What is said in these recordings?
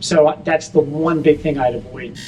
So that's the one big thing I'd avoid.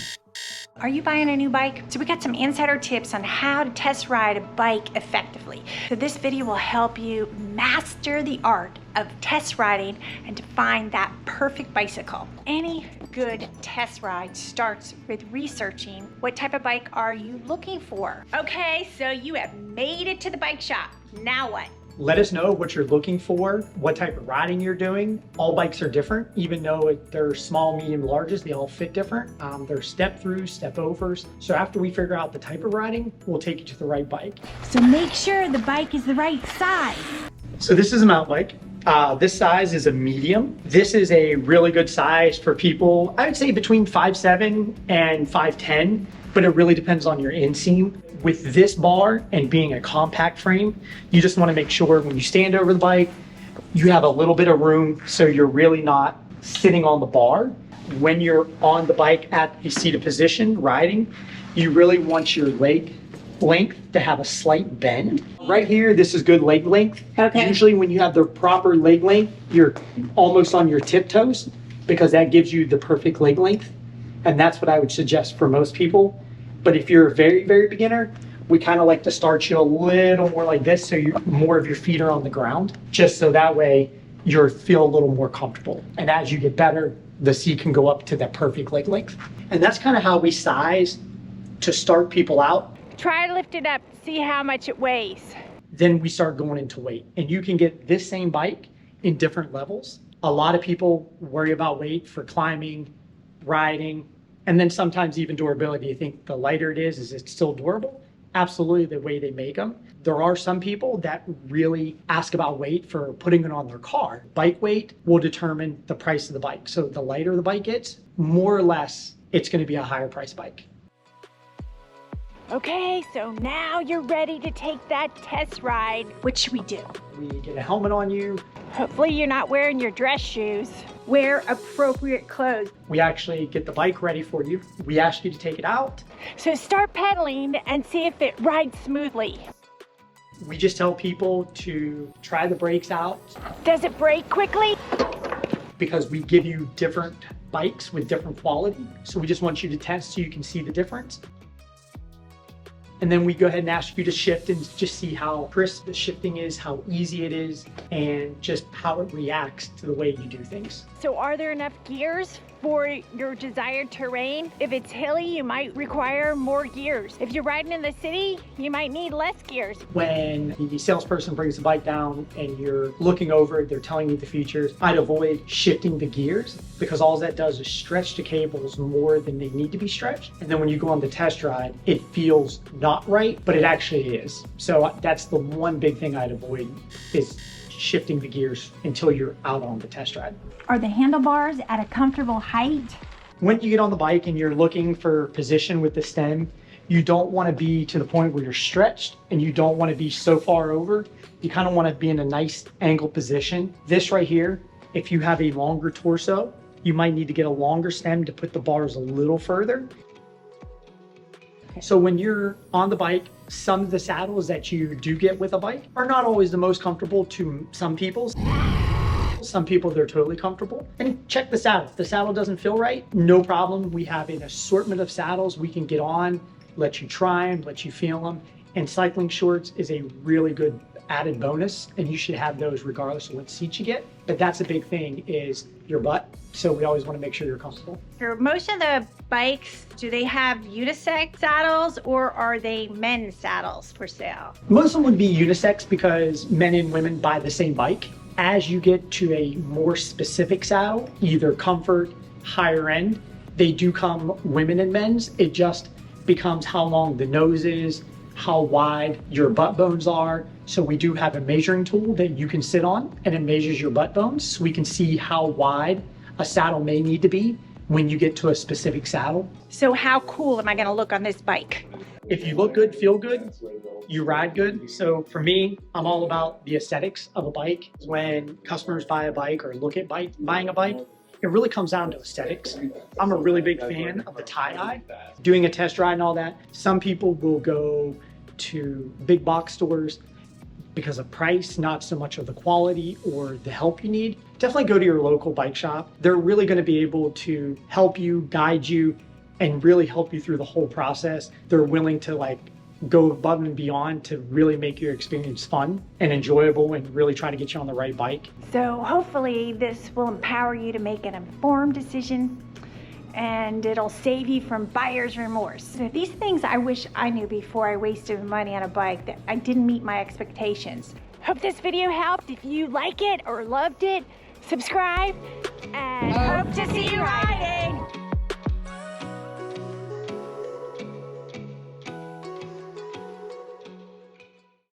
Are you buying a new bike? So we got some insider tips on how to test ride a bike effectively. So this video will help you master the art of test riding and to find that perfect bicycle. Any good test ride starts with researching what type of bike are you looking for. Okay, so you have made it to the bike shop. Now what? Let us know what you're looking for, what type of riding you're doing. All bikes are different, even though they're small, medium, larges, they all fit different. They're step throughs, step overs. So after we figure out the type of riding, we'll take you to the right bike. So make sure the bike is the right size. So this is a mountain bike. This size is a medium. This is a really good size for people, I would say between 5'7" and 5'10", but it really depends on your inseam. With this bar and being a compact frame, you just want to make sure when you stand over the bike, you have a little bit of room so you're really not sitting on the bar. When you're on the bike at the seated position riding, you really want your leg length to have a slight bend. Right here, this is good leg length. Okay. Usually when you have the proper leg length, you're almost on your tiptoes because that gives you the perfect leg length. And that's what I would suggest for most people. But if you're a very, very beginner, we kind of like to start you a little more like this so more of your feet are on the ground, just so that way you feel a little more comfortable. And as you get better, the seat can go up to that perfect leg length. And that's kind of how we size to start people out. Try to lift it up, see how much it weighs. Then we start going into weight. And you can get this same bike in different levels. A lot of people worry about weight for climbing, riding, and then sometimes even durability. You think the lighter it is it still durable? Absolutely, the way they make them. There are some people that really ask about weight for putting it on their car. Bike weight will determine the price of the bike. So the lighter the bike gets, more or less, it's going to be a higher price bike. Okay, so now you're ready to take that test ride. What should we do? We get a helmet on you. Hopefully you're not wearing your dress shoes. Wear appropriate clothes. We actually get the bike ready for you. We ask you to take it out. So start pedaling and see if it rides smoothly. We just tell people to try the brakes out Does it brake quickly? because we give you different bikes with different quality. So we just want you to test so you can see the difference. And then we go ahead and ask you to shift and just see how crisp the shifting is, how easy it is, and just how it reacts to the way you do things. So are there enough gears for your desired terrain? If it's hilly, you might require more gears. If you're riding in the city, you might need less gears. When the salesperson brings the bike down and you're looking over it, they're telling you the features, I'd avoid shifting the gears because all that does is stretch the cables more than they need to be stretched. And then when you go on the test ride, it feels not right, but it actually is. So that's the one big thing I'd avoid is shifting the gears until you're out on the test ride. Are the handlebars at a comfortable height? When you get on the bike and you're looking for position with the stem, you don't want to be to the point where you're stretched and you don't want to be so far over. You kind of want to be in a nice angle position. This right here, if you have a longer torso, you might need to get a longer stem to put the bars a little further. So when you're on the bike, some of the saddles that you do get with a bike are not always the most comfortable to some people. Some people, they're totally comfortable. And check the saddle. If the saddle doesn't feel right, no problem. We have an assortment of saddles we can get on, let you try them, let you feel them. And cycling shorts is a really good added bonus, and you should have those regardless of what seat you get. But that's a big thing is your butt. So we always want to make sure you're comfortable. For most of the bikes, do they have unisex saddles or are they men's saddles for sale? Most of them would be unisex because men and women buy the same bike. As you get to a more specific saddle, either comfort, higher end, they do come women and men's. It just becomes how long the nose is, how wide your butt bones are. So we do have a measuring tool that you can sit on and it measures your butt bones. So we can see how wide a saddle may need to be when you get to a specific saddle. So how cool am I gonna look on this bike? If you look good, feel good, you ride good. So for me, I'm all about the aesthetics of a bike. When customers buy a bike or look at buying a bike, it really comes down to aesthetics. I'm a really big fan of the tie-dye. Doing a test ride and all that, some people will go to big box stores, because of price, not so much of the quality or the help you need, definitely go to your local bike shop. They're really going to be able to help you, guide you, and really help you through the whole process. They're willing to like go above and beyond to really make your experience fun and enjoyable and really try to get you on the right bike. So hopefully this will empower you to make an informed decision, and it'll save you from buyer's remorse. So these things I wish I knew before I wasted money on a bike that I didn't meet my expectations. Hope this video helped. If you like it or loved it, subscribe, and hope to see you riding.